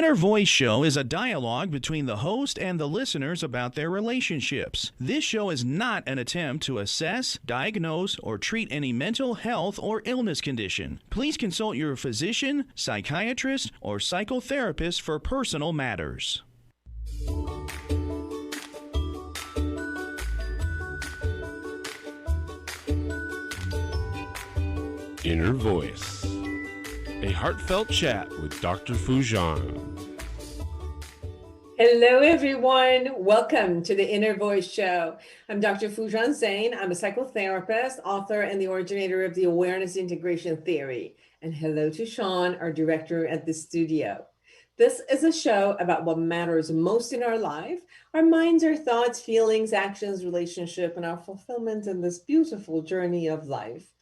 Inner Voice Show is a dialogue between the host and the listeners about their relationships. This show is not an attempt to assess, diagnose, or treat any mental health or illness condition. Please consult your physician, psychiatrist, or psychotherapist for personal matters. Inner Voice, a heartfelt chat with Dr. Foojan. Hello, everyone. Welcome to the Inner Voice Show. I'm Dr. Foojan Zeine. I'm a psychotherapist, author, and the originator of the Awareness Integration Theory. And hello to Sean, our director at the studio. This is a show about what matters most in our life, our minds, our thoughts, feelings, actions, relationship, and our fulfillment in this beautiful journey of life.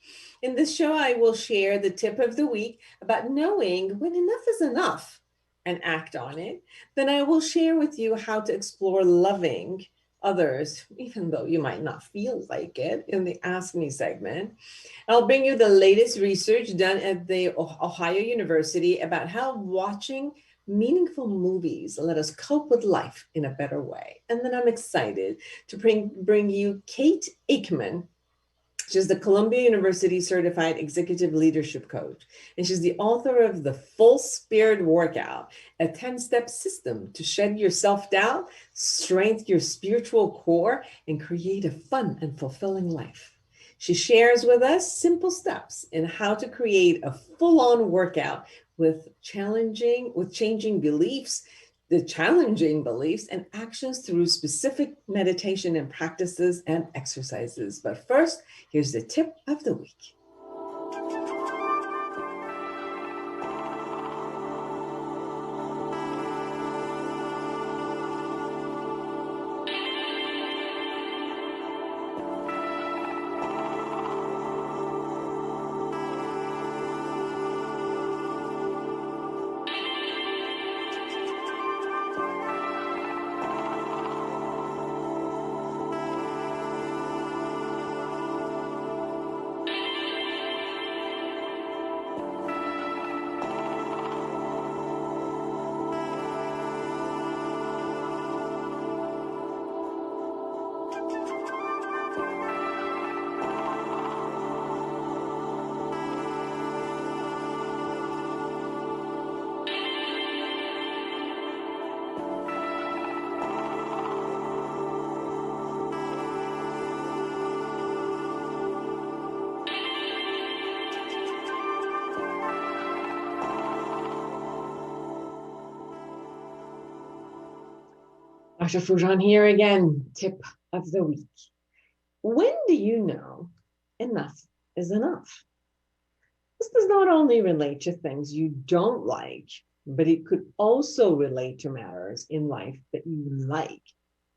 In this show, I will share the tip of the week about knowing when enough is enough and act on it. Then I will share with you how to explore loving others, even though you might not feel like it, in the Ask Me segment. I'll bring you the latest research done at the Ohio University about how watching meaningful movies let us cope with life in a better way. And then I'm excited to bring you Kate Eckman. She's the Columbia University Certified Executive Leadership Coach, and she's the author of The Full Spirit Workout, a 10-step system to shed your self-doubt, strengthen your spiritual core, and create a fun and fulfilling life. She shares with us simple steps in how to create a full-on workout with changing beliefs, the challenging beliefs and actions through specific meditation and practices and exercises. But first, here's the tip of the week. Dr. Foojan here again, tip of the week. When do you know enough is enough? This does not only relate to things you don't like, but it could also relate to matters in life that you like,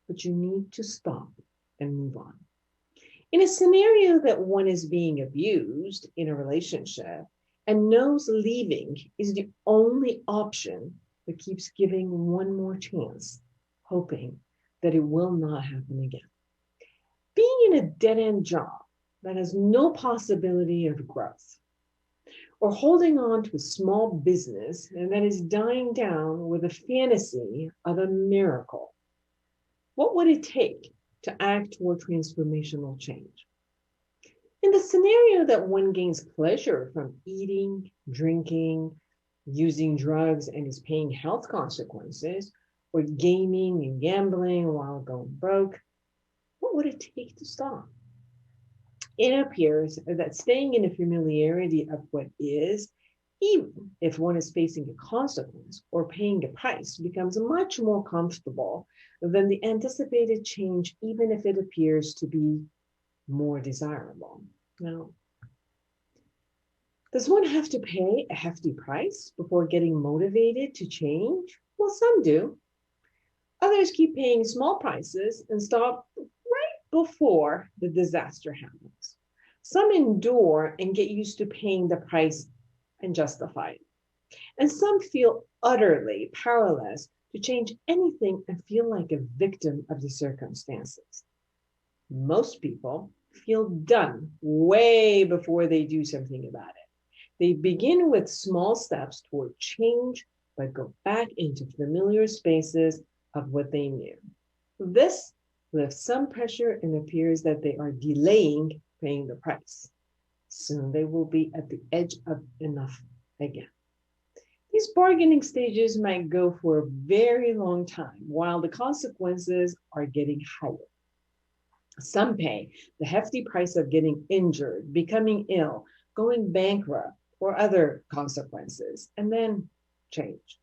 but you need to stop and move on. In a scenario that one is being abused in a relationship and knows leaving is the only option, but keeps giving one more chance, hoping that it will not happen again. Being in a dead-end job that has no possibility of growth, or holding on to a small business and that is dying down with a fantasy of a miracle. What would it take to act toward transformational change? In the scenario that one gains pleasure from eating, drinking, using drugs, and is paying health consequences, or gaming and gambling while going broke, what would it take to stop? It appears that staying in the familiarity of what is, even if one is facing a consequence or paying a price, becomes much more comfortable than the anticipated change, even if it appears to be more desirable. Now, does one have to pay a hefty price before getting motivated to change? Well, some do. Others keep paying small prices and stop right before the disaster happens. Some endure and get used to paying the price and justify it. And some feel utterly powerless to change anything and feel like a victim of the circumstances. Most people feel done way before they do something about it. They begin with small steps toward change but go back into familiar spaces of what they knew. This lifts some pressure and appears that they are delaying paying the price. Soon they will be at the edge of enough again. These bargaining stages might go for a very long time while the consequences are getting higher. Some pay the hefty price of getting injured, becoming ill, going bankrupt, or other consequences, and then change.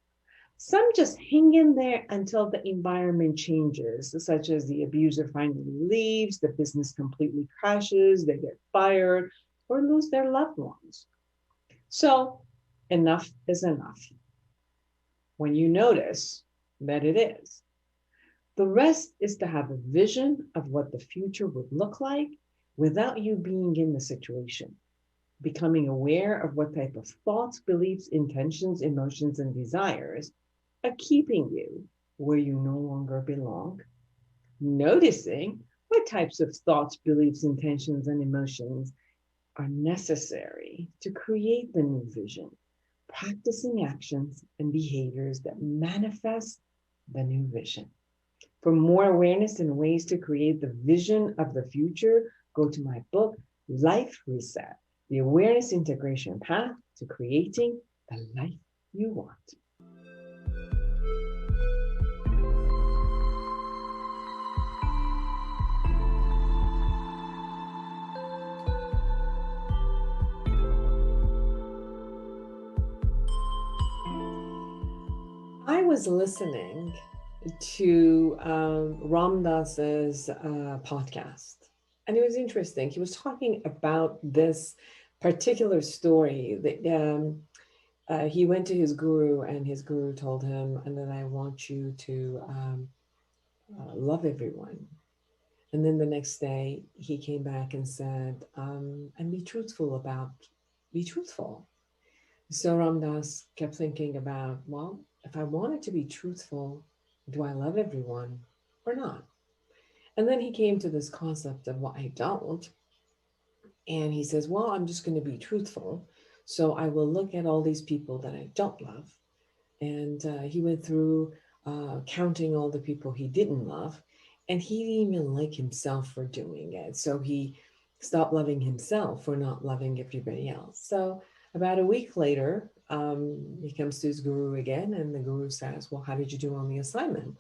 Some just hang in there until the environment changes, such as the abuser finally leaves, the business completely crashes, they get fired, or lose their loved ones. So enough is enough. When you notice that it is, the rest is to have a vision of what the future would look like without you being in the situation, becoming aware of what type of thoughts, beliefs, intentions, emotions, and desires are keeping you where you no longer belong, noticing what types of thoughts, beliefs, intentions, and emotions are necessary to create the new vision, practicing actions and behaviors that manifest the new vision. For more awareness and ways to create the vision of the future, go to my book, Life Reset, the Awareness Integration Path to Creating the Life You Want. I was listening to Ram Dass's podcast, and it was interesting. He was talking about this particular story that he went to his guru, and his guru told him, and then I want you to love everyone. And then the next day he came back and said, and be truthful. So Ram Dass kept thinking about, well, if I wanted to be truthful, do I love everyone or not? And then he came to this concept of, well, I don't. And he says, well, I'm just going to be truthful. So I will look at all these people that I don't love. And he went through counting all the people he didn't love. And he didn't even like himself for doing it. So he stopped loving himself for not loving everybody else. So about a week later, he comes to his guru again, and the guru says, well, how did you do on the assignment?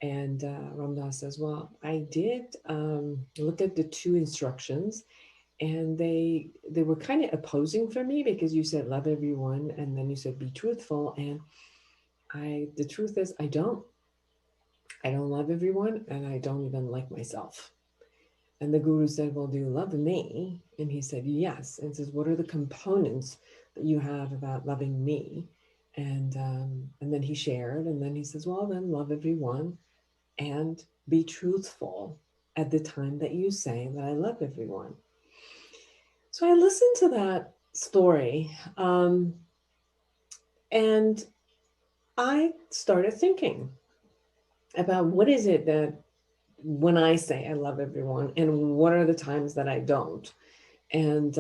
And Ram Dass says, well, I did look at the two instructions, and they were kind of opposing for me, because you said love everyone, and then you said be truthful. And the truth is, I don't love everyone, and I don't even like myself. And the guru said, well, do you love me? And he said, yes. And says, what are the components that you have about loving me? And then he shared, and then he says, well, then love everyone and be truthful at the time that you say that I love everyone. So I listened to that story, and I started thinking about what is it that when I say I love everyone, and what are the times that I don't, and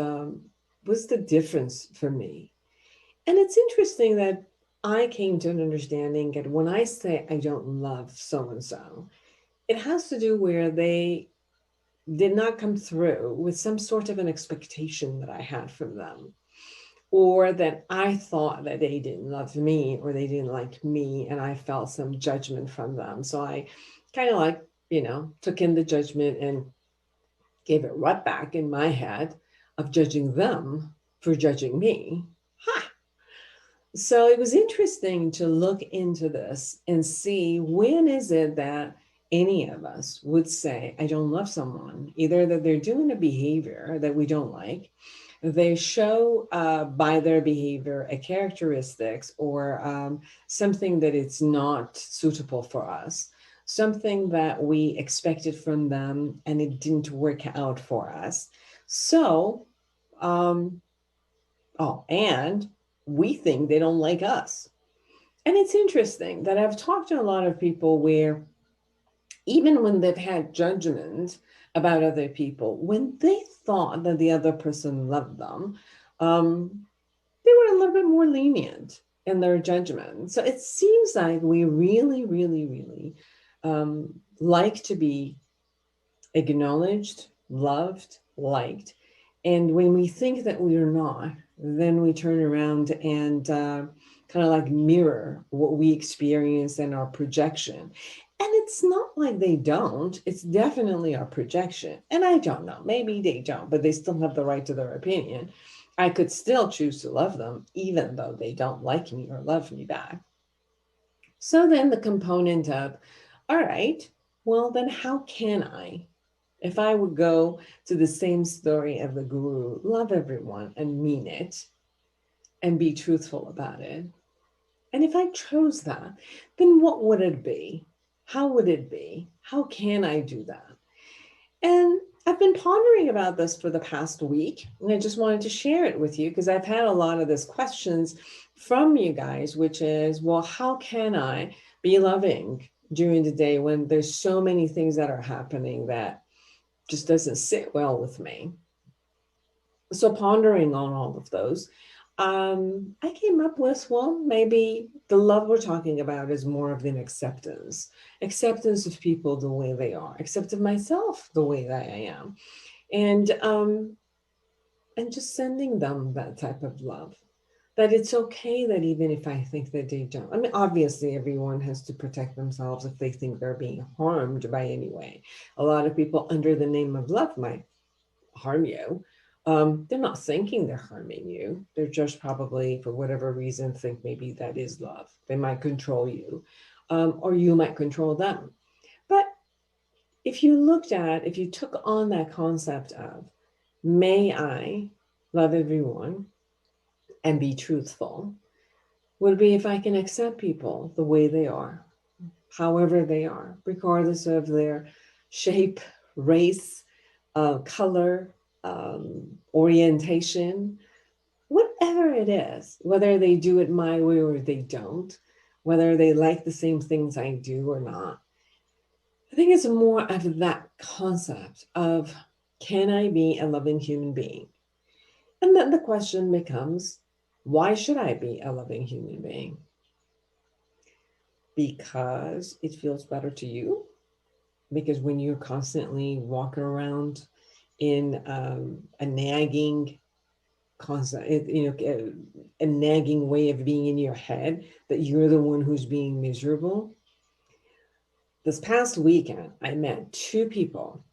what's the difference for me? And it's interesting that I came to an understanding that when I say I don't love so-and-so, it has to do where they did not come through with some sort of an expectation that I had from them, or that I thought that they didn't love me, or they didn't like me, and I felt some judgment from them. So I kind of like, took in the judgment and gave it right back in my head of judging them for judging me. So it was interesting to look into this and see, when is it that any of us would say, I don't love someone, either that they're doing a behavior that we don't like, they show by their behavior a characteristics, or something that it's not suitable for us, something that we expected from them and it didn't work out for us. So, and we think they don't like us. And it's interesting that I've talked to a lot of people where even when they've had judgment about other people, when they thought that the other person loved them, they were a little bit more lenient. and their judgment. So it seems like we really, really, really like to be acknowledged, loved, liked. And when we think that we are not, then we turn around and kind of like mirror what we experience in our projection. And it's not like they don't, it's definitely our projection. And I don't know, maybe they don't, but they still have the right to their opinion. I could still choose to love them, even though they don't like me or love me back. So then the component of, all right, well, then how can I, if I would go to the same story of the guru, love everyone and mean it and be truthful about it? And if I chose that, then what would it be? How would it be? How can I do that? And I've been pondering about this for the past week, and I just wanted to share it with you because I've had a lot of these questions from you guys, which is, well, how can I be loving during the day when there's so many things that are happening that just doesn't sit well with me? So pondering on all of those, I came up with, well, maybe the love we're talking about is more of an acceptance of people the way they are, accept of myself the way that I am, and just sending them that type of love. That it's okay that even if I think that they don't, I mean, obviously everyone has to protect themselves if they think they're being harmed by any way. A lot of people under the name of love might harm you. They're not thinking they're harming you. They're just probably, for whatever reason, think maybe that is love. They might control you, or you might control them. But if you took on that concept of, may I love everyone and be truthful, would be if I can accept people the way they are, however they are, regardless of their shape, race, color, orientation, whatever it is, whether they do it my way or they don't, whether they like the same things I do or not. I think it's more of that concept of, can I be a loving human being? And then the question becomes, why should I be a loving human being? Because it feels better to you? Because when you're constantly walking around in a nagging a nagging way of being in your head, that you're the one who's being miserable. This past weekend, I met two people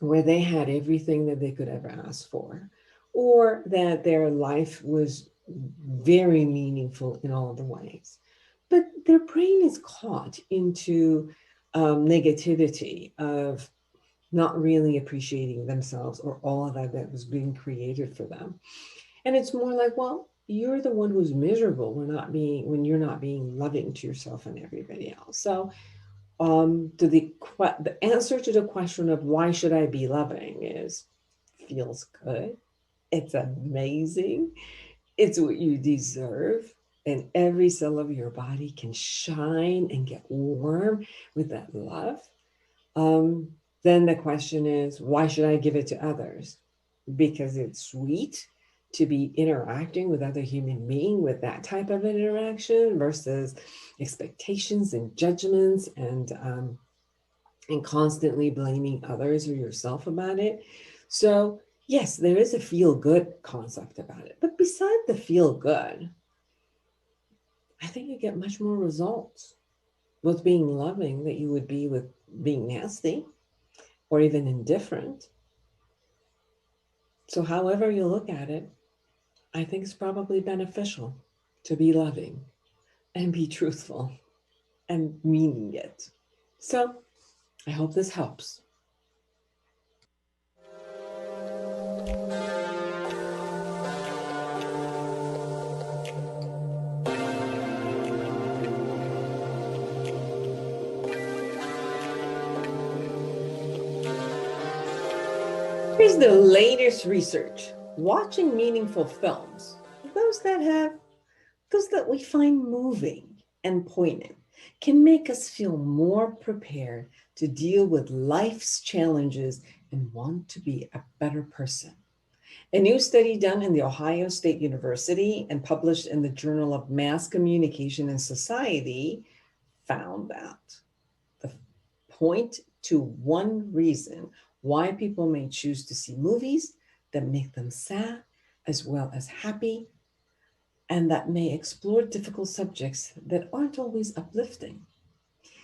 where they had everything that they could ever ask for, or that their life was very meaningful in all the ways. But their brain is caught into negativity of not really appreciating themselves or all of that was being created for them. And it's more like, well, you're the one who's miserable when you're not being loving to yourself and everybody else. So the answer to the question of why should I be loving is, feels good. It's amazing. It's what you deserve. And every cell of your body can shine and get warm with that love. Then the question is, why should I give it to others? Because it's sweet to be interacting with other human beings with that type of interaction versus expectations and judgments and constantly blaming others or yourself about it. So yes, there is a feel good concept about it. But beside the feel good, I think you get much more results with being loving that you would be with being nasty or even indifferent. So however you look at it, I think it's probably beneficial to be loving and be truthful and meaning it. So I hope this helps. Here's the latest research. Watching meaningful films, those that we find moving and poignant, can make us feel more prepared to deal with life's challenges and want to be a better person. A new study done in the Ohio State University and published in the Journal of Mass Communication and Society found that the 0.21 reason why people may choose to see movies that make them sad as well as happy, and that may explore difficult subjects that aren't always uplifting.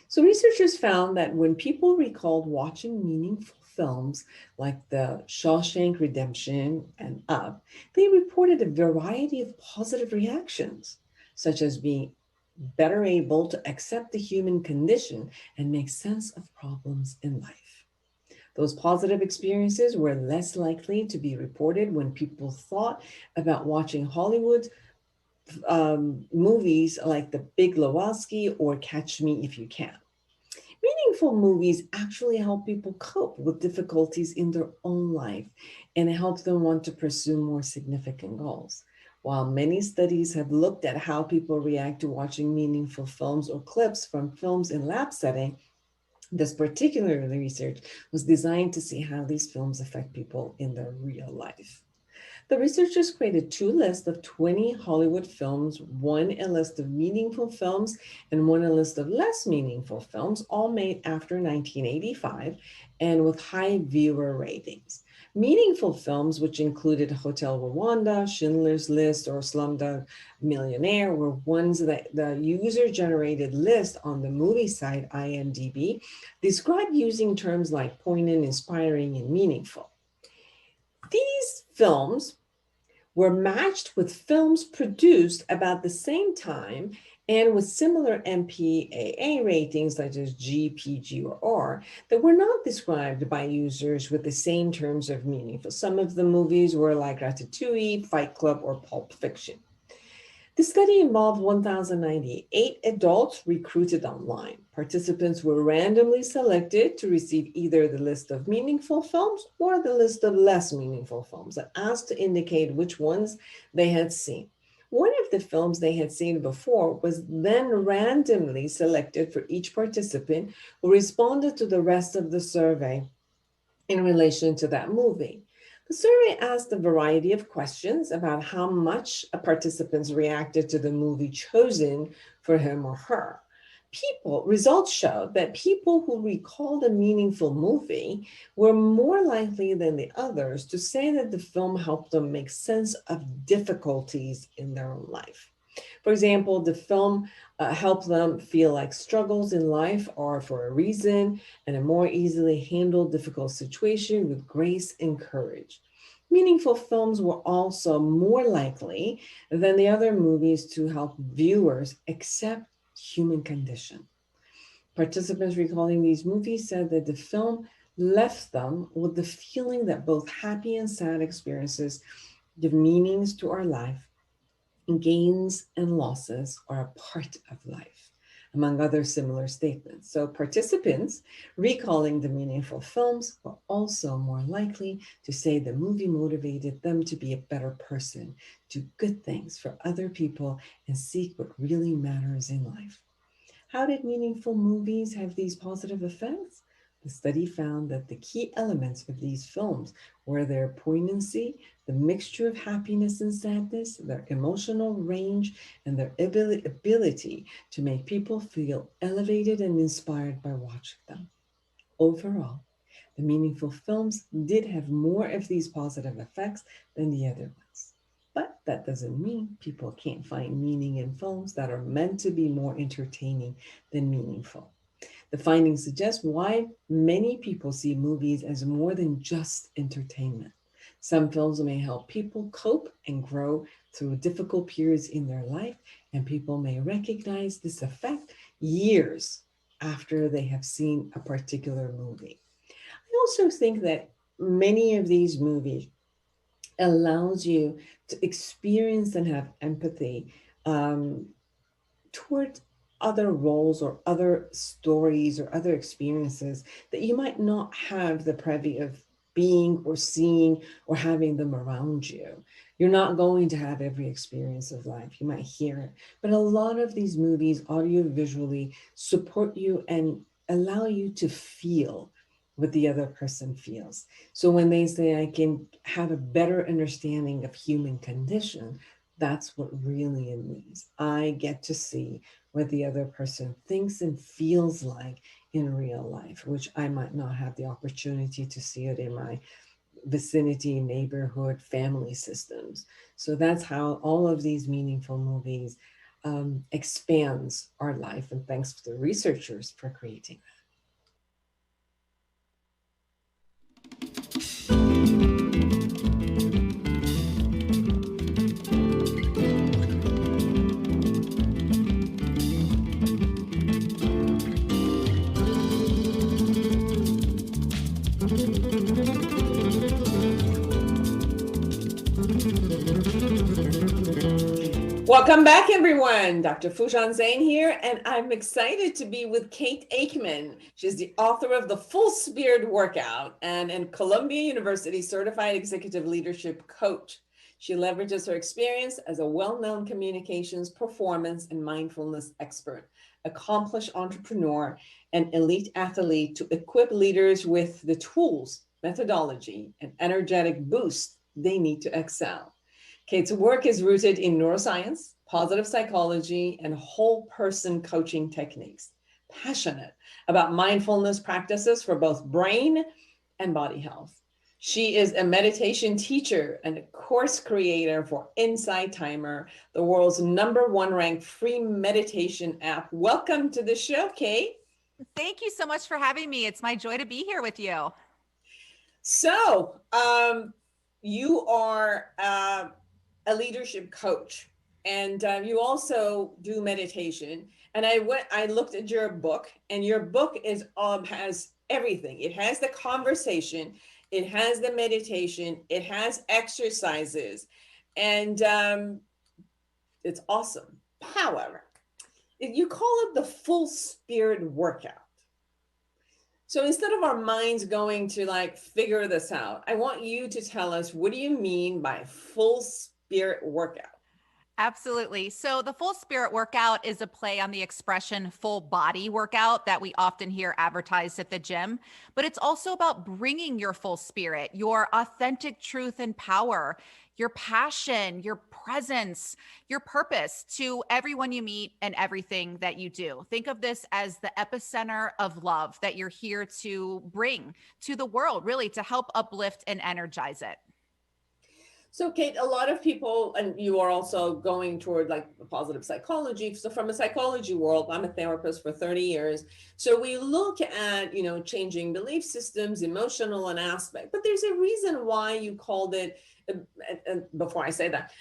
So researchers found that when people recalled watching meaningful films like The Shawshank Redemption and Up, they reported a variety of positive reactions, such as being better able to accept the human condition and make sense of problems in life. Those positive experiences were less likely to be reported when people thought about watching Hollywood movies like The Big Lebowski or Catch Me If You Can. Meaningful movies actually help people cope with difficulties in their own life and help them want to pursue more significant goals. While many studies have looked at how people react to watching meaningful films or clips from films in lab setting, this particular research was designed to see how these films affect people in their real life. The researchers created two lists of 20 Hollywood films, one a list of meaningful films and one a list of less meaningful films, all made after 1985 and with high viewer ratings. Meaningful films, which included Hotel Rwanda, Schindler's List, or Slumdog Millionaire, were ones that the user-generated list on the movie site IMDb described using terms like poignant, inspiring, and meaningful. These films were matched with films produced about the same time and with similar MPAA ratings such as G, PG, or R that were not described by users with the same terms of meaning. For some of the movies were like Ratatouille, Fight Club, or Pulp Fiction. The study involved 1,098 adults recruited online. Participants were randomly selected to receive either the list of meaningful films or the list of less meaningful films and asked to indicate which ones they had seen. One of the films they had seen before was then randomly selected for each participant who responded to the rest of the survey in relation to that movie. The survey asked a variety of questions about how much participants reacted to the movie chosen for him or her. Results showed that people who recalled a meaningful movie were more likely than the others to say that the film helped them make sense of difficulties in their own life. For example, the film helped them feel like struggles in life are for a reason and a more easily handled difficult situation with grace and courage. Meaningful films were also more likely than the other movies to help viewers accept human condition. Participants recalling these movies said that the film left them with the feeling that both happy and sad experiences give meanings to our life. Gains and losses are a part of life, among other similar statements. So participants recalling the meaningful films were also more likely to say the movie motivated them to be a better person, do good things for other people, and seek what really matters in life. How did meaningful movies have these positive effects? The study found that the key elements of these films were their poignancy, the mixture of happiness and sadness, their emotional range, and their ability to make people feel elevated and inspired by watching them. Overall, the meaningful films did have more of these positive effects than the other ones. But that doesn't mean people can't find meaning in films that are meant to be more entertaining than meaningful. The findings suggest why many people see movies as more than just entertainment. Some films may help people cope and grow through difficult periods in their life, and people may recognize this effect years after they have seen a particular movie. I also think that many of these movies allows you to experience and have empathy toward other roles or other stories or other experiences that you might not have the privy of being or seeing or having them around you. You're not going to have every experience of life. You might hear it, but a lot of these movies audio visually support you and allow you to feel what the other person feels. So when they say, I can have a better understanding of human condition, that's what really it means. I get to see what the other person thinks and feels like in real life, which I might not have the opportunity to see it in my vicinity, neighborhood, family systems. So that's how all of these meaningful movies expands our life. And thanks to the researchers for creating that. Welcome back, everyone. Dr. Foojan Zeine here, and I'm excited to be with Kate Eckman. She's the author of The Full Spirit Workout and a Columbia University Certified Executive Leadership Coach. She leverages her experience as a well-known communications, performance, and mindfulness expert, accomplished entrepreneur, and elite athlete to equip leaders with the tools, methodology, and energetic boost they need to excel. Kate's work is rooted in neuroscience, positive psychology, and whole person coaching techniques. Passionate about mindfulness practices for both brain and body health. She is a meditation teacher and a course creator for Insight Timer, the world's #1 ranked free meditation app. Welcome to the show, Kate. Thank you so much for having me. It's my joy to be here with you. So, you are a leadership coach, and you also do meditation. And I looked at your book, and your book has everything. It has the conversation, it has the meditation, it has exercises, and it's awesome. However, you call it the Full Spirit Workout. So instead of our minds going to like figure this out, I want you to tell us, what do you mean by full spirit workout? Absolutely. So the full spirit workout is a play on the expression full body workout that we often hear advertised at the gym, but it's also about bringing your full spirit, your authentic truth and power, your passion, your presence, your purpose to everyone you meet and everything that you do. Think of this as the epicenter of love that you're here to bring to the world, really to help uplift and energize it. So Kate, a lot of people, and you are also going toward like positive psychology. So from a psychology world, I'm a therapist for 30 years. So we look at, changing belief systems, emotional and aspect, but there's a reason why you called it, and before I say that,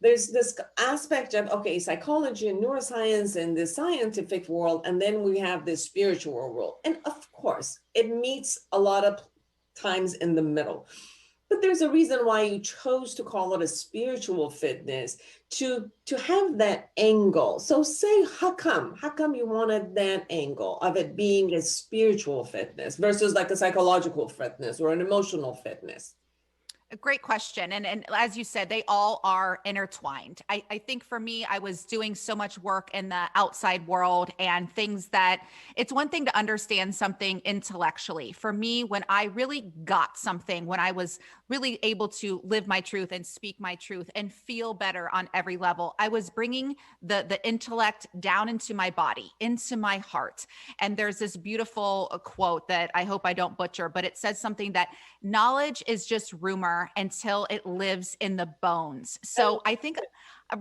there's this aspect of, okay, psychology and neuroscience and the scientific world, and then we have this spiritual world. And of course, it meets a lot of times in the middle. But there's a reason why you chose to call it a spiritual fitness, to have that angle. So say, how come you wanted that angle of it being a spiritual fitness versus like a psychological fitness or an emotional fitness? A great question. And as you said, they all are intertwined. I think for me, I was doing so much work in the outside world and things that it's one thing to understand something intellectually. For me, when I really got something, when I was really able to live my truth and speak my truth and feel better on every level, I was bringing the intellect down into my body, into my heart. And there's this beautiful quote that I hope I don't butcher, but it says something that knowledge is just rumor until it lives in the bones. So I think,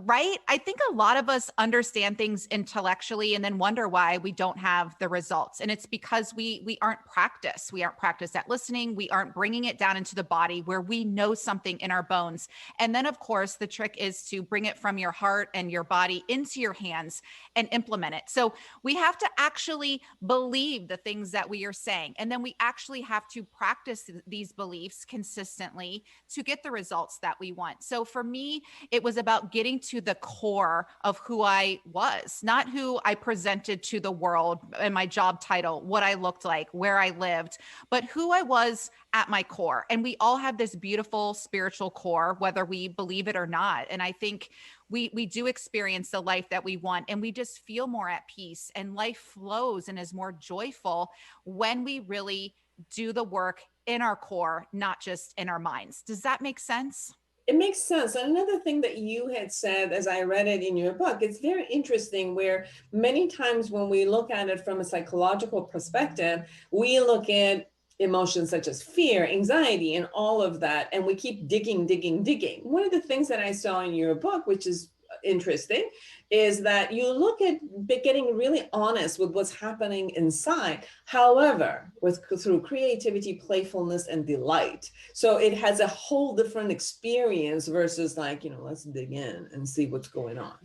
right? I think a lot of us understand things intellectually and then wonder why we don't have the results. And it's because we aren't practiced. We aren't practiced at listening. We aren't bringing it down into the body where we know something in our bones. And then of course, the trick is to bring it from your heart and your body into your hands and implement it. So we have to actually believe the things that we are saying. And then we actually have to practice these beliefs consistently to get the results that we want. So for me, it was about getting to the core of who I was, not who I presented to the world and my job title, what I looked like, where I lived, but who I was at my core. And we all have this beautiful spiritual core, whether we believe it or not. And I think we do experience the life that we want, and we just feel more at peace, and life flows and is more joyful when we really do the work in our core, not just in our minds. Does that make sense? It makes sense. Another thing that you had said, as I read it in your book, it's very interesting where many times when we look at it from a psychological perspective, we look at emotions such as fear, anxiety, and all of that, and we keep digging, digging, digging. One of the things that I saw in your book, which is interesting, is that you look at getting really honest with what's happening inside. However, through creativity, playfulness, and delight. So it has a whole different experience versus like, let's dig in and see what's going on.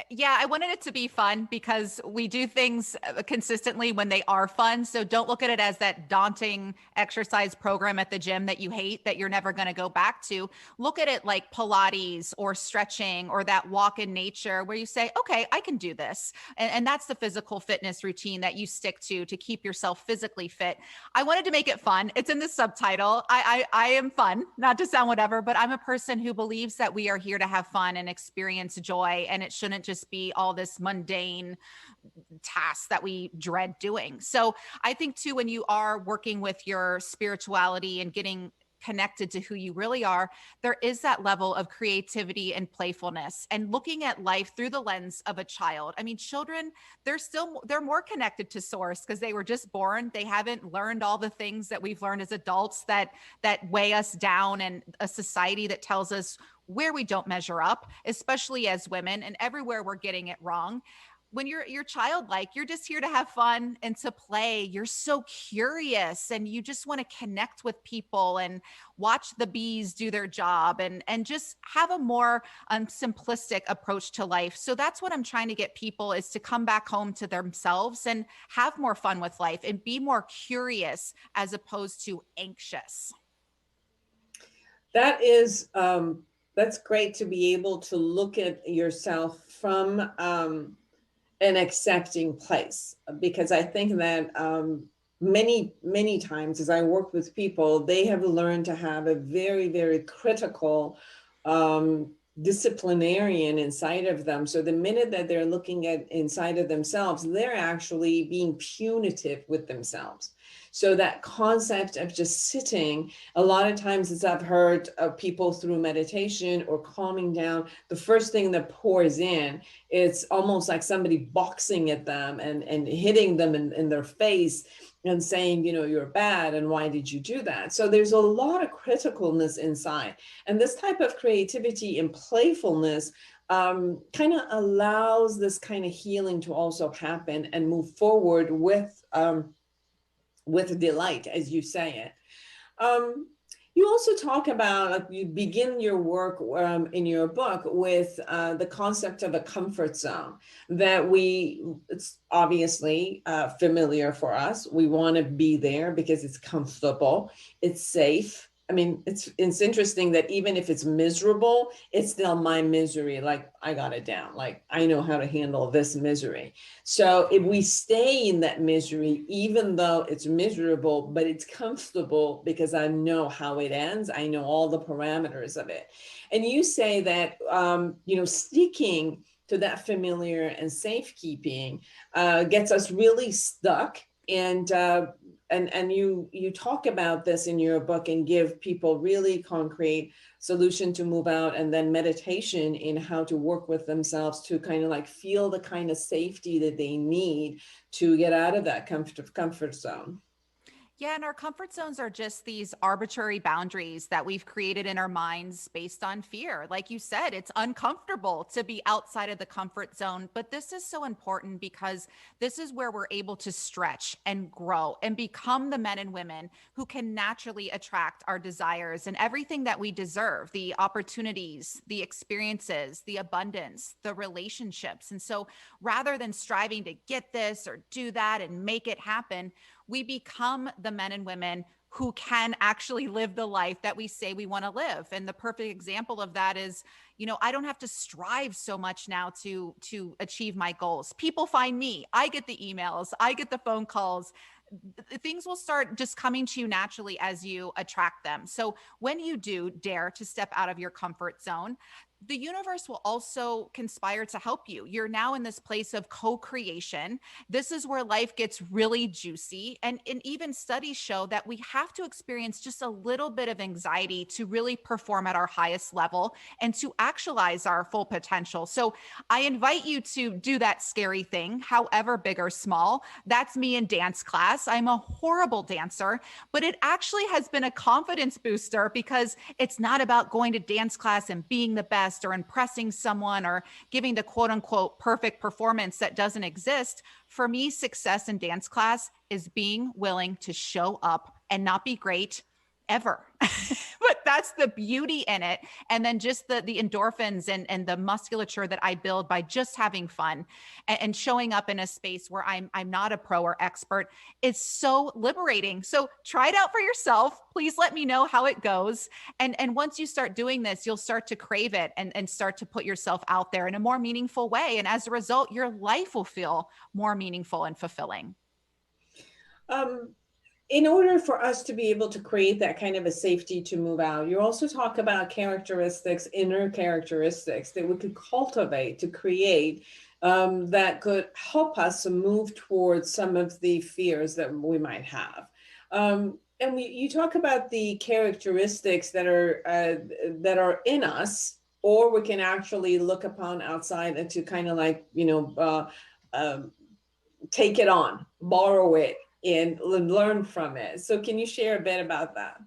Yeah, I wanted it to be fun because we do things consistently when they are fun. So don't look at it as that daunting exercise program at the gym that you hate that you're never going to go back to. Look at it like Pilates or stretching or that walk in nature where you say, okay, I can do this. And that's the physical fitness routine that you stick to keep yourself physically fit. I wanted to make it fun. It's in the subtitle. I am fun, not to sound whatever, but I'm a person who believes that we are here to have fun and experience joy, and it shouldn't just be all this mundane tasks that we dread doing. So I think too, when you are working with your spirituality and getting connected to who you really are, there is that level of creativity and playfulness and looking at life through the lens of a child. I mean, children, they're more connected to source because they were just born. They haven't learned all the things that we've learned as adults that weigh us down, and a society that tells us where we don't measure up, especially as women, and everywhere we're getting it wrong. When you're childlike, you're just here to have fun and to play. You're so curious and you just want to connect with people and watch the bees do their job and just have a more simplistic approach to life. So that's what I'm trying to get people, is to come back home to themselves and have more fun with life and be more curious as opposed to anxious. That is, that's great to be able to look at yourself from an accepting place, because I think that many times as I work with people, they have learned to have a very, very critical disciplinarian inside of them. So the minute that they're looking at inside of themselves, they're actually being punitive with themselves. So that concept of just sitting, a lot of times, as I've heard of people through meditation or calming down, the first thing that pours in, it's almost like somebody boxing at them and hitting them in their face and saying, you're bad and why did you do that? So there's a lot of criticalness inside. And this type of creativity and playfulness kind of allows this kind of healing to also happen and move forward with delight, as you say it. You also talk about, like, you begin your work in your book with the concept of a comfort zone that it's obviously familiar for us. We want to be there because it's comfortable, it's safe. I mean, it's interesting that even if it's miserable, it's still my misery. Like, I got it down. Like, I know how to handle this misery. So if we stay in that misery, even though it's miserable, but it's comfortable because I know how it ends, I know all the parameters of it. And you say that, sticking to that familiar and safekeeping gets us really stuck. And you talk about this in your book and give people really concrete solution to move out, and then meditation in how to work with themselves to kind of like feel the kind of safety that they need to get out of that comfort zone. Yeah, and our comfort zones are just these arbitrary boundaries that we've created in our minds based on fear. Like you said, it's uncomfortable to be outside of the comfort zone, but this is so important because this is where we're able to stretch and grow and become the men and women who can naturally attract our desires and everything that we deserve, the opportunities, the experiences, the abundance, the relationships. And so rather than striving to get this or do that and make it happen, we become the men and women who can actually live the life that we say we want to live. And the perfect example of that is, I don't have to strive so much now to achieve my goals. People find me, I get the emails, I get the phone calls. Things will start just coming to you naturally as you attract them. So when you do dare to step out of your comfort zone, the universe will also conspire to help you. You're now in this place of co-creation. This is where life gets really juicy. And even studies show that we have to experience just a little bit of anxiety to really perform at our highest level and to actualize our full potential. So I invite you to do that scary thing, however big or small. That's me in dance class. I'm a horrible dancer, but it actually has been a confidence booster because it's not about going to dance class and being the best or impressing someone or giving the quote unquote perfect performance that doesn't exist. For me, success in dance class is being willing to show up and not be great ever. But that's the beauty in it. And then just the endorphins and the musculature that I build by just having fun and showing up in a space where I'm not a pro or expert is so liberating. So try it out for yourself. Please let me know how it goes. And once you start doing this, you'll start to crave it and start to put yourself out there in a more meaningful way. And as a result, your life will feel more meaningful and fulfilling. In order for us to be able to create that kind of a safety to move out, you also talk about characteristics, inner characteristics that we could cultivate to create that could help us to move towards some of the fears that we might have. You talk about the characteristics that are in us, or we can actually look upon outside and to kind of like, take it on, borrow it, and learn from it. So can you share a bit about that?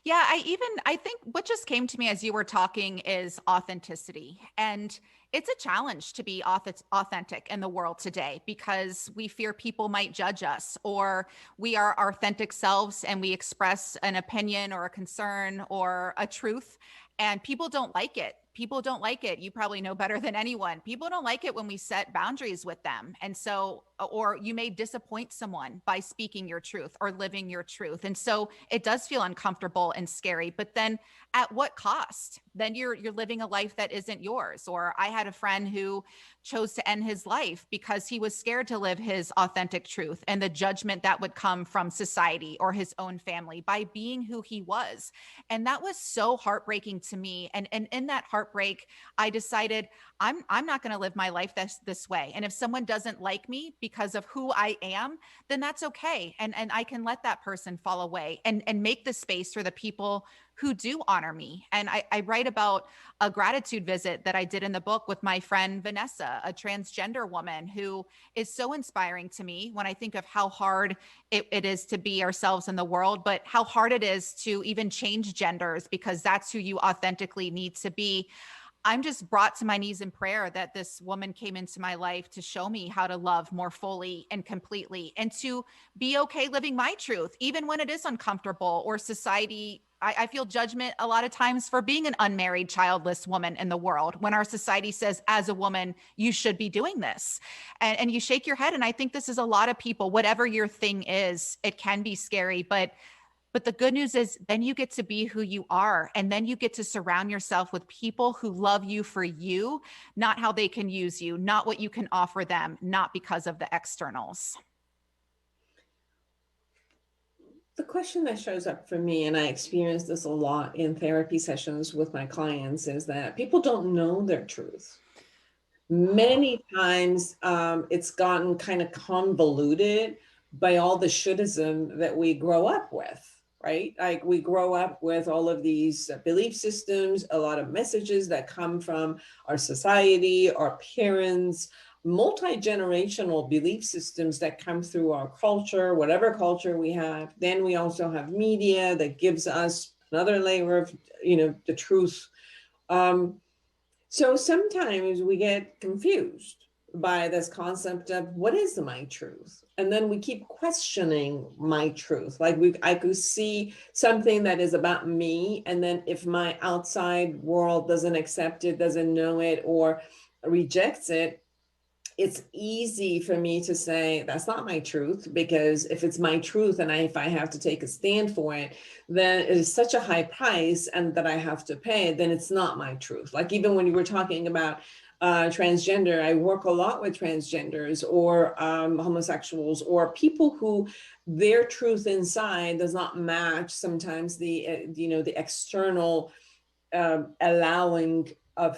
Yeah, I think what just came to me as you were talking is authenticity. And it's a challenge to be authentic in the world today because we fear people might judge us, or we are our authentic selves and we express an opinion or a concern or a truth, and people don't like it. People don't like it. You probably know better than anyone. People don't like it when we set boundaries with them. And so, or you may disappoint someone by speaking your truth or living your truth. And so it does feel uncomfortable and scary, but then at what cost? Then you're living a life that isn't yours. Or I had a friend who chose to end his life because he was scared to live his authentic truth and the judgment that would come from society or his own family by being who he was. And that was so heartbreaking to me. And in that heartbreak, I decided I'm not going to live my life this way. And if someone doesn't like me because of who I am, then that's okay. And I can let that person fall away and make the space for the people who do honor me. And I write about a gratitude visit that I did in the book with my friend Vanessa, a transgender woman who is so inspiring to me when I think of how hard it is to be ourselves in the world, but how hard it is to even change genders because that's who you authentically need to be. I'm just brought to my knees in prayer that this woman came into my life to show me how to love more fully and completely and to be okay living my truth, even when it is uncomfortable or society. I feel judgment a lot of times for being an unmarried, childless woman in the world when our society says, as a woman, you should be doing this. And you shake your head. And I think this is a lot of people, whatever your thing is, it can be scary, but the good news is then you get to be who you are. And then you get to surround yourself with people who love you for you, not how they can use you, not what you can offer them, not because of the externals. The question that shows up for me, and I experience this a lot in therapy sessions with my clients, is that people don't know their truth. Many times it's gotten kind of convoluted by all the shouldism that we grow up with, right? Like we grow up with all of these belief systems, a lot of messages that come from our society, our parents, multi-generational belief systems that come through our culture, whatever culture we have. Then we also have media that gives us another layer of, the truth. So sometimes we get confused by this concept of what is my truth? And then we keep questioning my truth. Like I could see something that is about me. And then if my outside world doesn't accept it, doesn't know it, or rejects it, it's easy for me to say that's not my truth, because if it's my truth and if I have to take a stand for it, then it is such a high price and that I have to pay, then it's not my truth. Like even when you were talking about transgender, I work a lot with transgenders or homosexuals or people who their truth inside does not match sometimes the external allowing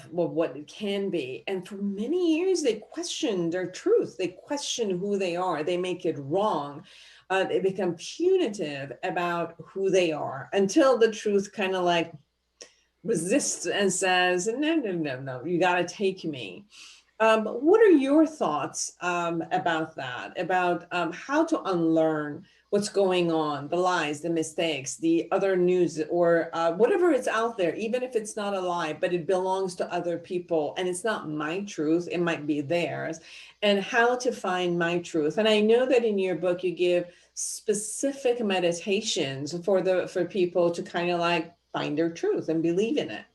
what it can be. And for many years, they question their truth. They question who they are. They make it wrong. They become punitive about who they are until the truth kind of like resists and says, no, no, no, no, you got to take me. What are your thoughts about that, about how to unlearn what's going on, the lies, the mistakes, the other news, or whatever it's out there, even if it's not a lie, but it belongs to other people and it's not my truth, it might be theirs, and how to find my truth. And I know that in your book, you give specific meditations for people to kind of like find their truth and believe in it.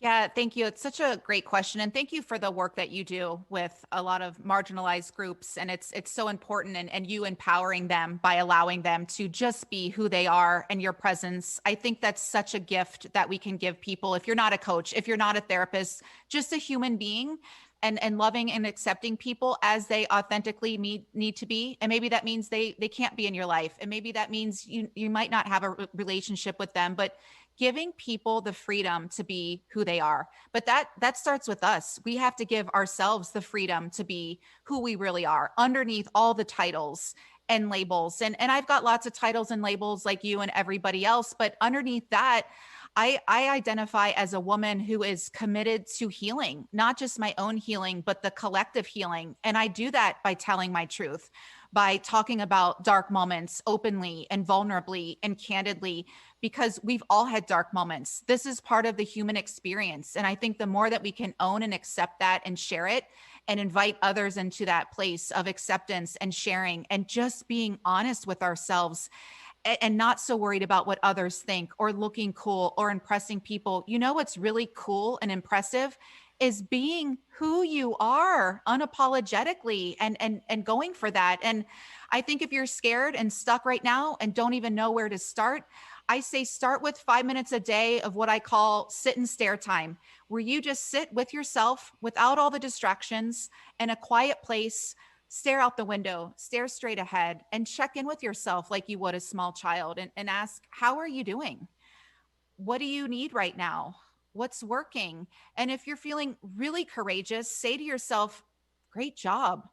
Yeah, thank you. It's such a great question. And thank you for the work that you do with a lot of marginalized groups. And it's so important, and you empowering them by allowing them to just be who they are and your presence. I think that's such a gift that we can give people. If you're not a coach, if you're not a therapist, just a human being, and loving and accepting people as they authentically need to be. And maybe that means they can't be in your life. And maybe that means you might not have a relationship with them, but giving people the freedom to be who they are. But that starts with us. We have to give ourselves the freedom to be who we really are underneath all the titles and labels. And I've got lots of titles and labels like you and everybody else, but underneath that, I identify as a woman who is committed to healing, not just my own healing, but the collective healing. And I do that by telling my truth, by talking about dark moments openly and vulnerably and candidly, because we've all had dark moments. This is part of the human experience. And I think the more that we can own and accept that and share it and invite others into that place of acceptance and sharing and just being honest with ourselves and not so worried about what others think or looking cool or impressing people. You know what's really cool and impressive is being who you are unapologetically and going for that. And I think if you're scared and stuck right now and don't even know where to start, I say start with 5 minutes a day of what I call sit and stare time, where you just sit with yourself without all the distractions in a quiet place, stare out the window, stare straight ahead, and check in with yourself like you would a small child and ask, how are you doing? What do you need right now? What's working? And if you're feeling really courageous, say to yourself, great job.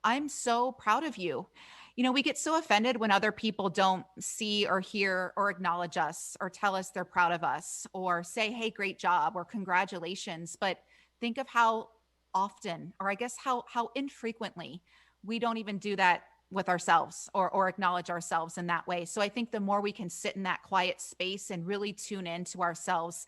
I'm so proud of you. You know, we get so offended when other people don't see or hear or acknowledge us or tell us they're proud of us or say, hey, great job or congratulations. But think of how often, or I guess how infrequently, we don't even do that with ourselves or acknowledge ourselves in that way. So I think the more we can sit in that quiet space and really tune into ourselves,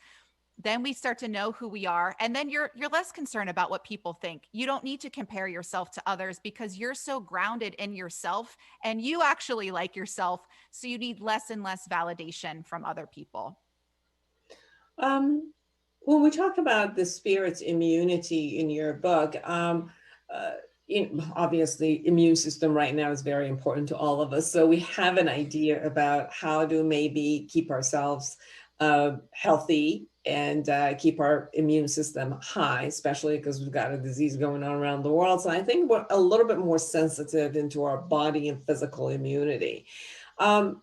then we start to know who we are. And then you're less concerned about what people think. You don't need to compare yourself to others because you're so grounded in yourself and you actually like yourself. So you need less and less validation from other people. When we talk about the spirit's immunity in your book, obviously immune system right now is very important to all of us. So we have an idea about how to maybe keep ourselves healthy and keep our immune system high, especially because we've got a disease going on around the world. So I think we're a little bit more sensitive into our body and physical immunity.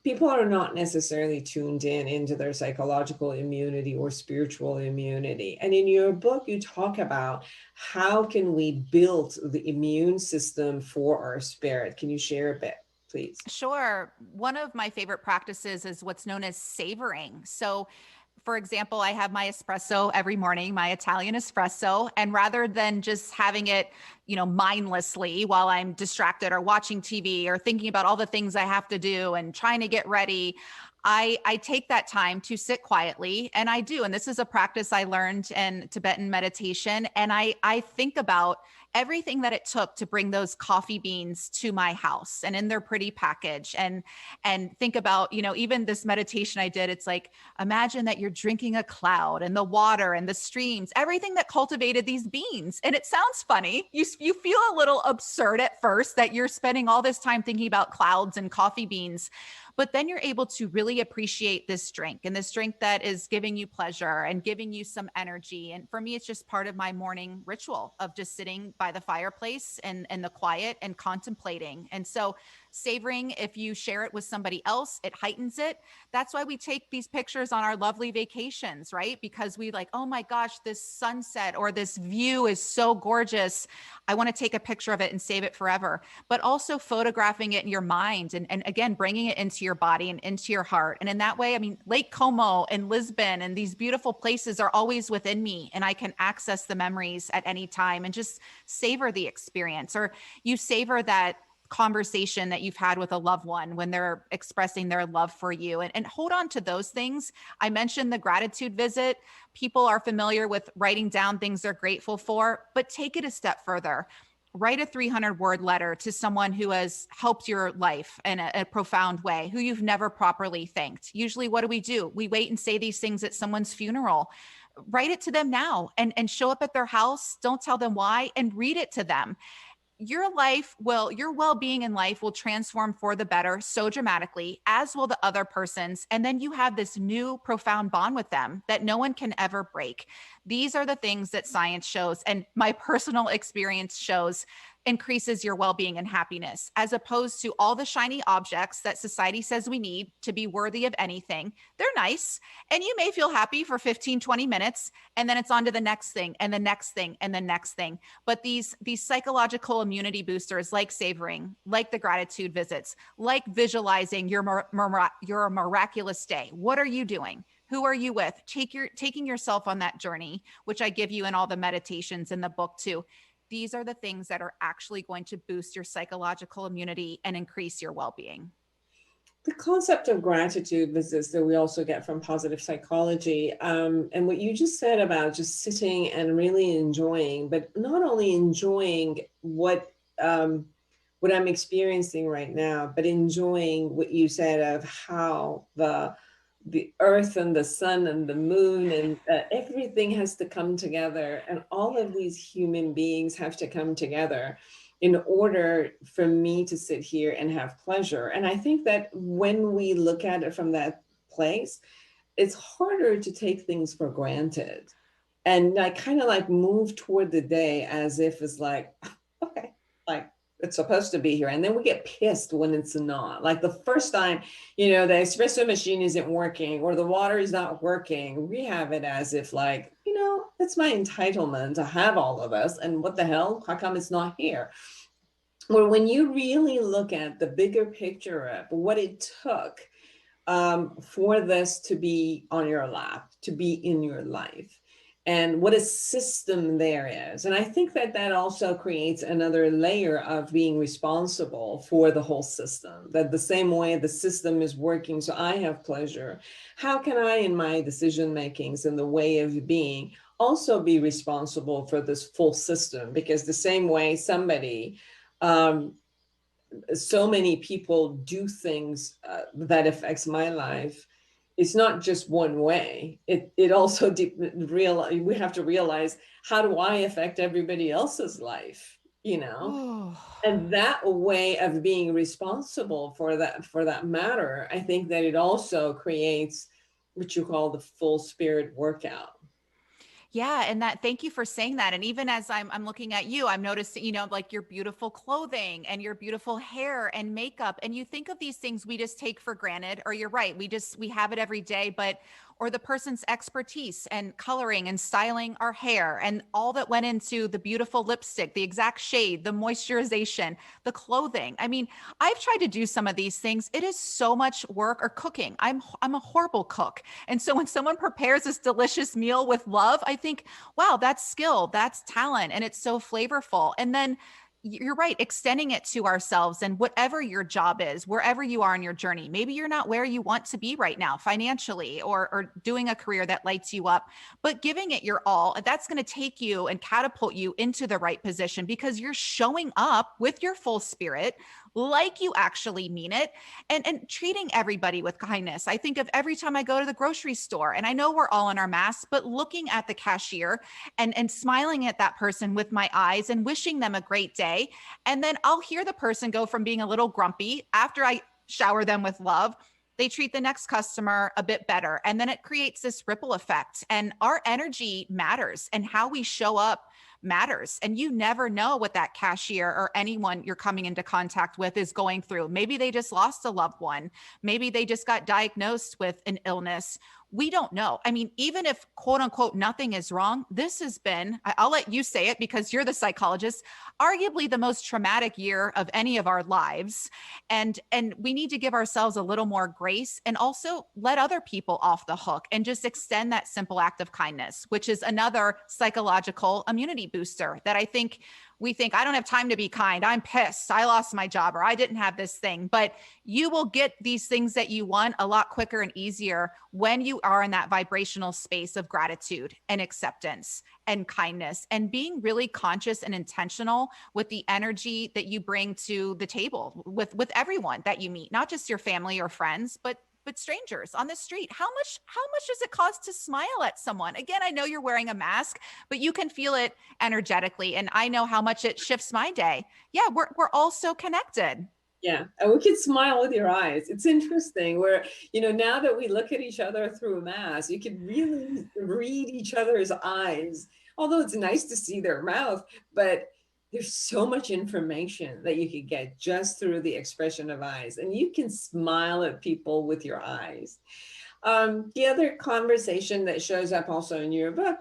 People are not necessarily tuned into their psychological immunity or spiritual immunity. And in your book, you talk about how can we build the immune system for our spirit. Can you share a bit, please? Sure. One of my favorite practices is what's known as savoring. So for example, I have my espresso every morning, my Italian espresso. And rather than just having it, mindlessly while I'm distracted or watching TV or thinking about all the things I have to do and trying to get ready, I take that time to sit quietly, and I do. And this is a practice I learned in Tibetan meditation. And I think about everything that it took to bring those coffee beans to my house and in their pretty package, and think about, even this meditation I did, it's like, imagine that you're drinking a cloud and the water and the streams, everything that cultivated these beans. And it sounds funny. You feel a little absurd at first that you're spending all this time thinking about clouds and coffee beans. But then you're able to really appreciate this drink and this drink that is giving you pleasure and giving you some energy. And for me, it's just part of my morning ritual of just sitting by the fireplace and the quiet and contemplating. And so Savoring, if you share it with somebody else, it heightens it. That's why we take these pictures on our lovely vacations, right? Because we like, oh my gosh, this sunset or this view is so gorgeous. I want to take a picture of it and save it forever. But also photographing it in your mind and again, bringing it into your body and into your heart. And in that way, I mean, Lake Como and Lisbon and these beautiful places are always within me, and I can access the memories at any time and just savor the experience. Or you savor that conversation that you've had with a loved one when they're expressing their love for you, and hold on to those things. I mentioned the gratitude visit. People are familiar with writing down things they're grateful for, but take it a step further. Write a 300-word letter to someone who has helped your life in a profound way, who you've never properly thanked. Usually, what do? We wait and say these things at someone's funeral. Write it to them now and show up at their house. Don't tell them why, and read it to them. Your well-being in life will transform for the better so dramatically, as will the other person's. And then you have this new profound bond with them that no one can ever break. These are the things that science shows, and my personal experience shows, increases your well-being and happiness, as opposed to all the shiny objects that society says we need to be worthy of anything. They're nice, and you may feel happy for 15, 20 minutes, and then it's on to the next thing and the next thing and the next thing. But these psychological immunity boosters, like savoring, like the gratitude visits, like visualizing your miraculous day. What are you doing? Who are you with? Taking yourself on that journey, which I give you in all the meditations in the book too. These are the things that are actually going to boost your psychological immunity and increase your well-being. The concept of gratitude visits that we also get from positive psychology, and what you just said about just sitting and really enjoying, but not only enjoying what I'm experiencing right now, but enjoying what you said of how the earth and the sun and the moon and everything has to come together, and all of these human beings have to come together in order for me to sit here and have pleasure. And I think that when we look at it from that place, it's harder to take things for granted. And I kind of like move toward the day as if it's like, okay, like it's supposed to be here. And then we get pissed when it's not. Like the first time, the espresso machine isn't working or the water is not working, we have it as if like, it's my entitlement to have all of this. And what the hell? How come it's not here? Well, when you really look at the bigger picture of what it took for this to be on your lap, to be in your life, and what a system there is. And I think that that also creates another layer of being responsible for the whole system, that the same way the system is working, so I have pleasure. How can I, in my decision makings and the way of being, also be responsible for this full system? Because the same way somebody, so many people do things that affects my life, it's not just one way. It also we have to realize, how do I affect everybody else's life? And that way of being responsible for that matter, I think that it also creates what you call the full spirit workout. Yeah. And thank you for saying that. And even as I'm looking at you, I'm noticing, like your beautiful clothing and your beautiful hair and makeup. And you think of these things we just take for granted, or you're right. We have it every day, or the person's expertise and coloring and styling our hair and all that went into the beautiful lipstick, the exact shade, the moisturization, the clothing. I mean, I've tried to do some of these things. It is so much work. Or cooking. I'm a horrible cook. And so when someone prepares this delicious meal with love, I think, wow, that's skill, that's talent, and it's so flavorful. And then you're right, extending it to ourselves, and whatever your job is, wherever you are in your journey, maybe you're not where you want to be right now financially, or doing a career that lights you up, but giving it your all, that's going to take you and catapult you into the right position, because you're showing up with your full spirit, like you actually mean it, and treating everybody with kindness. I think of every time I go to the grocery store, and I know we're all in our masks, but looking at the cashier and smiling at that person with my eyes and wishing them a great day. And then I'll hear the person go from being a little grumpy after I shower them with love. They treat the next customer a bit better. And then it creates this ripple effect. And our energy matters, and how we show up matters. And you never know what that cashier or anyone you're coming into contact with is going through. Maybe they just lost a loved one. Maybe they just got diagnosed with an illness. We don't know. I mean, even if quote unquote nothing is wrong, this has been, I'll let you say it because you're the psychologist, arguably the most traumatic year of any of our lives. And we need to give ourselves a little more grace and also let other people off the hook and just extend that simple act of kindness, which is another psychological immunity booster that I think we think, I don't have time to be kind. I'm pissed. I lost my job or I didn't have this thing. But you will get these things that you want a lot quicker and easier when you are in that vibrational space of gratitude and acceptance and kindness and being really conscious and intentional with the energy that you bring to the table with everyone that you meet, not just your family or friends, but strangers on the street. How much does it cost to smile at someone? Again, I know you're wearing a mask, but you can feel it energetically. And I know how much it shifts my day. Yeah, we're all so connected. Yeah, and we can smile with your eyes. It's interesting where, now that we look at each other through a mask, you can really read each other's eyes. Although it's nice to see their mouth, but there's so much information that you could get just through the expression of eyes, and you can smile at people with your eyes. The other conversation that shows up also in your book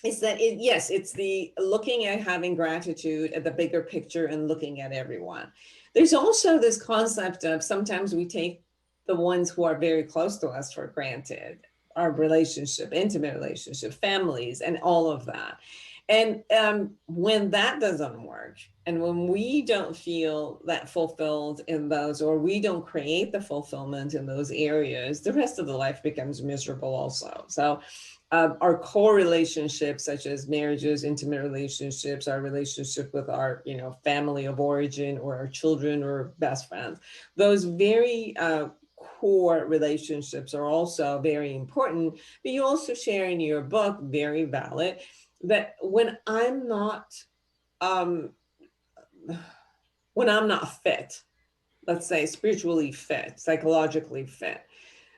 is that it's the looking at having gratitude at the bigger picture and looking at everyone. There's also this concept of sometimes we take the ones who are very close to us for granted, our relationship, intimate relationship, families, and all of that. And when that doesn't work, and when we don't feel that fulfilled in those, or we don't create the fulfillment in those areas, the rest of the life becomes miserable also. So our core relationships, such as marriages, intimate relationships, our relationship with our, family of origin, or our children or best friends, those very core relationships are also very important. But you also share in your book, very valid, that when I'm not fit, let's say spiritually fit, psychologically fit,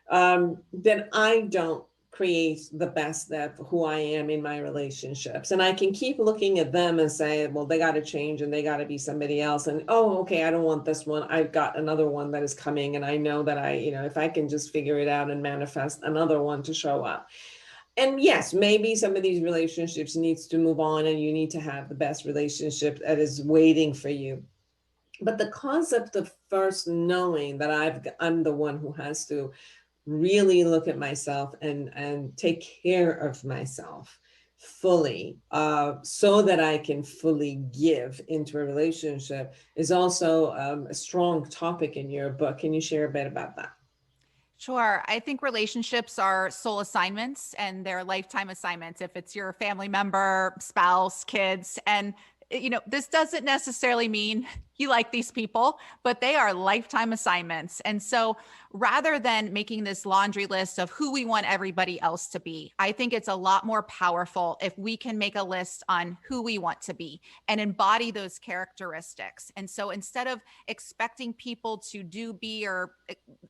then I don't create the best of who I am in my relationships. And I can keep looking at them and say, well, they got to change and they got to be somebody else. And, oh, okay, I don't want this one. I've got another one that is coming. And I know that if I can just figure it out and manifest another one to show up. And yes, maybe some of these relationships needs to move on and you need to have the best relationship that is waiting for you. But the concept of first knowing that I'm the one who has to really look at myself and take care of myself fully, so that I can fully give into a relationship is also a strong topic in your book. Can you share a bit about that? Sure. I think relationships are soul assignments and they're lifetime assignments. If it's your family member, spouse, kids, and this doesn't necessarily mean you like these people, but they are lifetime assignments. And so rather than making this laundry list of who we want everybody else to be, I think it's a lot more powerful if we can make a list on who we want to be and embody those characteristics. And so instead of expecting people to do, be, or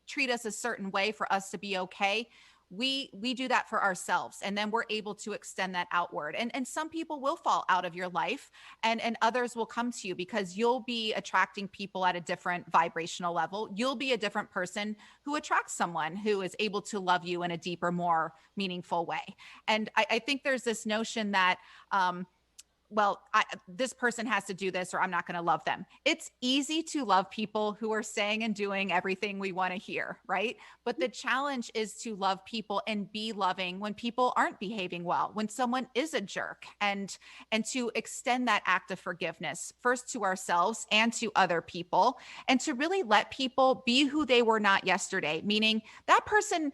treat us a certain way for us to be okay, we do that for ourselves, and then we're able to extend that outward. And some people will fall out of your life and others will come to you because you'll be attracting people at a different vibrational level. You'll be a different person who attracts someone who is able to love you in a deeper, more meaningful way. And I think there's this notion that, this person has to do this or I'm not going to love them. It's easy to love people who are saying and doing everything we want to hear, right? But the challenge is to love people and be loving when people aren't behaving well, when someone is a jerk, and to extend that act of forgiveness first to ourselves and to other people, and to really let people be who they were not yesterday, meaning that person,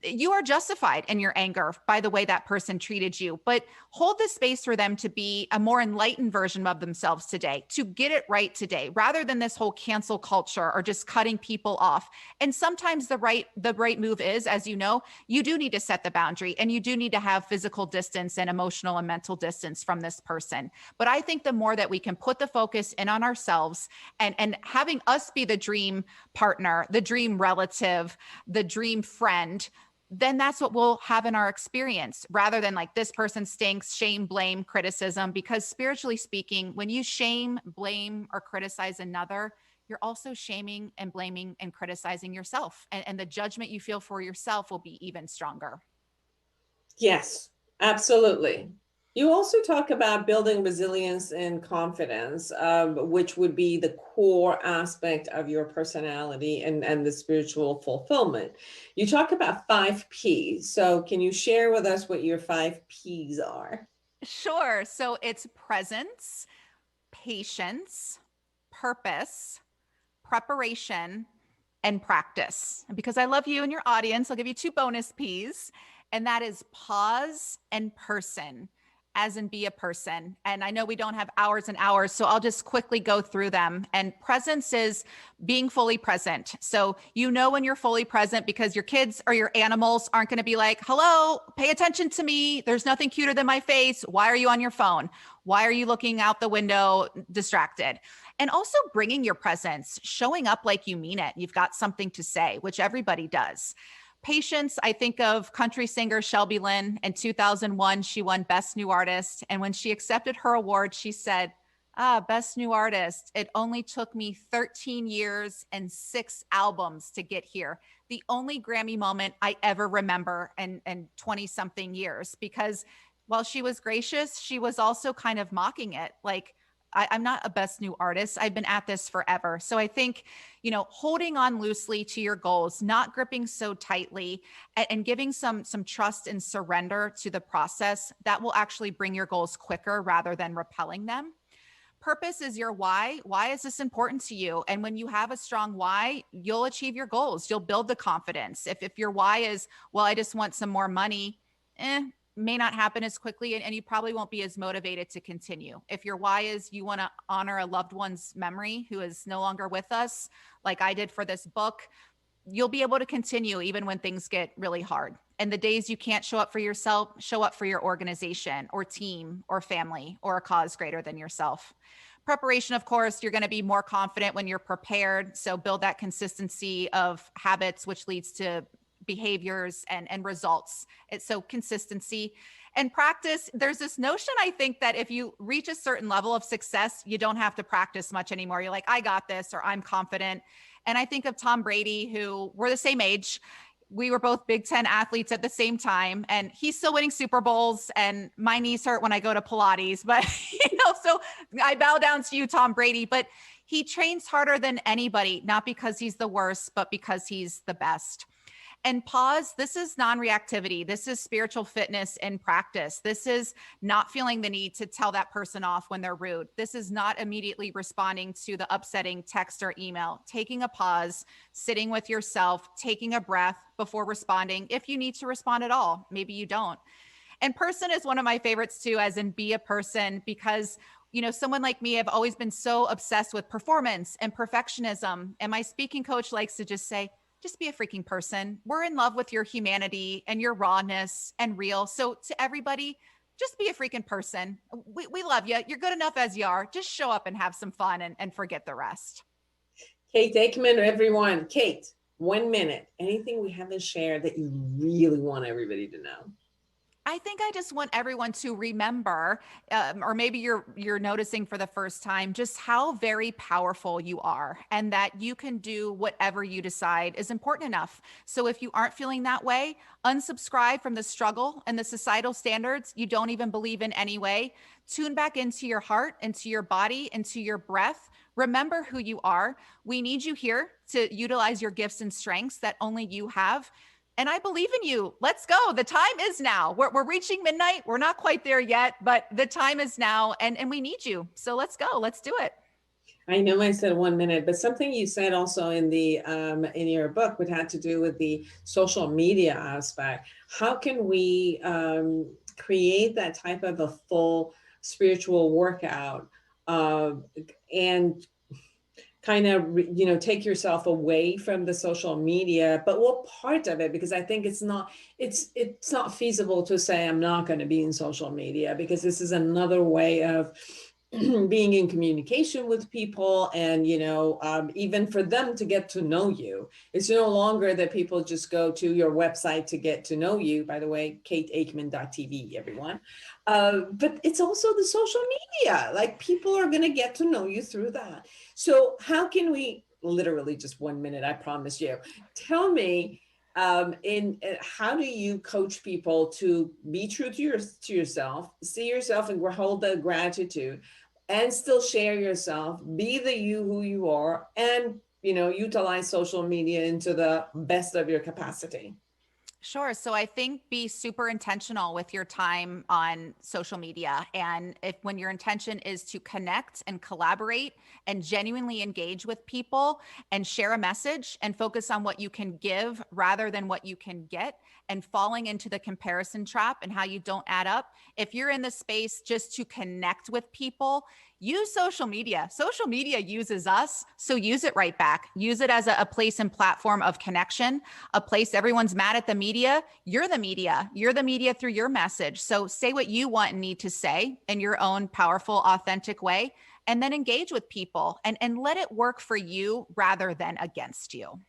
you are justified in your anger by the way that person treated you, but hold the space for them to be a more enlightened version of themselves today, to get it right today, rather than this whole cancel culture or just cutting people off. And sometimes the right move is, as you know, you do need to set the boundary and you do need to have physical distance and emotional and mental distance from this person. But I think the more that we can put the focus in on ourselves and having us be the dream partner, the dream relative, the dream friend, then that's what we'll have in our experience, rather than like this person stinks, shame, blame, criticism. Because spiritually speaking, when you shame, blame, or criticize another, you're also shaming and blaming and criticizing yourself. And the judgment you feel for yourself will be even stronger. Yes, absolutely. You also talk about building resilience and confidence, which would be the core aspect of your personality and the spiritual fulfillment. You talk about 5 Ps. So can you share with us what your 5 Ps are? Sure. So it's presence, patience, purpose, preparation, and practice. And because I love you and your audience, I'll give you 2 bonus Ps, and that is pause and person, as in be a person. And I know we don't have hours and hours, so I'll just quickly go through them. And presence is being fully present. So you know when you're fully present because your kids or your animals aren't going to be like, hello, pay attention to me. There's nothing cuter than my face. Why are you on your phone? Why are you looking out the window distracted? And also bringing your presence, showing up like you mean it. You've got something to say, which everybody does. Patience, I think of country singer Shelby Lynn. In 2001, she won Best New Artist. And when she accepted her award, she said, Best New Artist, it only took me 13 years and 6 albums to get here. The only Grammy moment I ever remember in 20 something years, because while she was gracious, she was also kind of mocking it. Like, I'm not a best new artist. I've been at this forever. So I think, holding on loosely to your goals, not gripping so tightly, and giving some trust and surrender to the process, that will actually bring your goals quicker rather than repelling them. Purpose is your why. Why is this important to you? And when you have a strong why, you'll achieve your goals. You'll build the confidence. If your why is, well, I just want some more money, may not happen as quickly, and you probably won't be as motivated to continue. If your why is you want to honor a loved one's memory who is no longer with us, like I did for this book, you'll be able to continue even when things get really hard. And the days you can't show up for yourself, show up for your organization or team or family or a cause greater than yourself. Preparation, of course, you're going to be more confident when you're prepared. So build that consistency of habits, which leads to behaviors and results. So consistency and practice. There's this notion, I think, that if you reach a certain level of success, you don't have to practice much anymore. You're like, I got this, or I'm confident. And I think of Tom Brady, who we're the same age. We were both Big Ten athletes at the same time, and he's still winning Super Bowls, and my knees hurt when I go to Pilates, but so I bow down to you, Tom Brady, but he trains harder than anybody, not because he's the worst, but because he's the best. And pause, this is non-reactivity. This is spiritual fitness in practice. This is not feeling the need to tell that person off when they're rude. This is not immediately responding to the upsetting text or email. Taking a pause, sitting with yourself, taking a breath before responding, if you need to respond at all. Maybe you don't. And person is one of my favorites too, as in be a person, because someone like me, I've always been so obsessed with performance and perfectionism. And my speaking coach likes to just say, just be a freaking person. We're in love with your humanity and your rawness and real. So to everybody, just be a freaking person. We love you. You're good enough as you are. Just show up and have some fun and forget the rest. Kate Eckman, everyone. Kate, 1 minute. Anything we haven't shared that you really want everybody to know? I think I just want everyone to remember, or maybe you're noticing for the first time, just how very powerful you are, and that you can do whatever you decide is important enough. So if you aren't feeling that way, unsubscribe from the struggle and the societal standards you don't even believe in anyway. Tune back into your heart, into your body, into your breath. Remember who you are. We need you here to utilize your gifts and strengths that only you have. And I believe in you. Let's go. The time is now. We're reaching midnight. We're not quite there yet, but the time is now, and we need you. So let's go. Let's do it. I know I said 1 minute, but something you said also in your book would have to do with the social media aspect. How can we create that type of a full spiritual workout and kind of, take yourself away from the social media, but what part of it? Because I think it's not feasible to say, I'm not going to be in social media, because this is another way of being in communication with people, and even for them to get to know you. It's no longer that people just go to your website to get to know you. By the way, kateeckman.tv, everyone. But it's also the social media. Like, people are going to get to know you through that. So how can we, literally just 1 minute, I promise you, tell me, how do you coach people to be true to yourself, see yourself and hold the gratitude, and still share yourself, be the you who you are, and utilize social media into the best of your capacity? Sure. So I think be super intentional with your time on social media. And when your intention is to connect and collaborate and genuinely engage with people and share a message and focus on what you can give rather than what you can get, and falling into the comparison trap and how you don't add up. If you're in the space just to connect with people, use social media. Social media uses us, so use it right back. Use it as a place and platform of connection, a place everyone's mad at the media. You're the media. You're the media through your message. So say what you want and need to say in your own powerful, authentic way, and then engage with people and let it work for you rather than against you.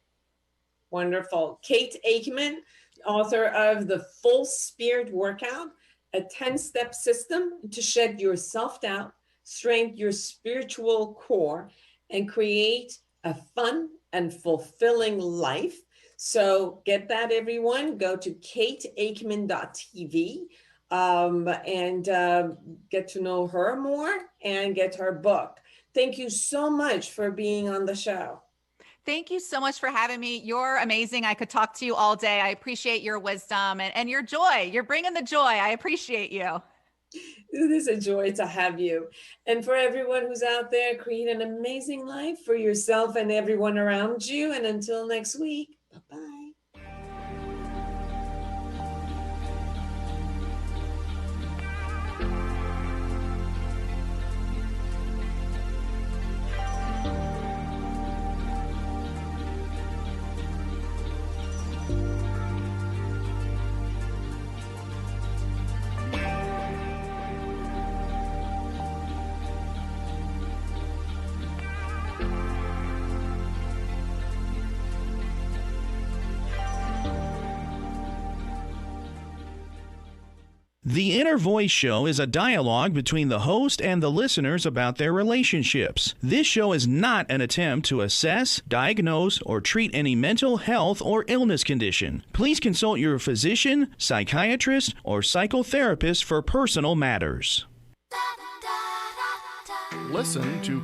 Wonderful. Kate Eckman, author of The Full Spirit Workout, a 10-step system to shed your self-doubt, strengthen your spiritual core, and create a fun and fulfilling life. So get that, everyone. Go to kateeckman.tv and get to know her more and get her book. Thank you so much for being on the show. Thank you so much for having me. You're amazing. I could talk to you all day. I appreciate your wisdom and your joy. You're bringing the joy. I appreciate you. It is a joy to have you. And for everyone who's out there, create an amazing life for yourself and everyone around you. And until next week, bye-bye. The Inner Voice Show is a dialogue between the host and the listeners about their relationships. This show is not an attempt to assess, diagnose, or treat any mental health or illness condition. Please consult your physician, psychiatrist, or psychotherapist for personal matters. Listen to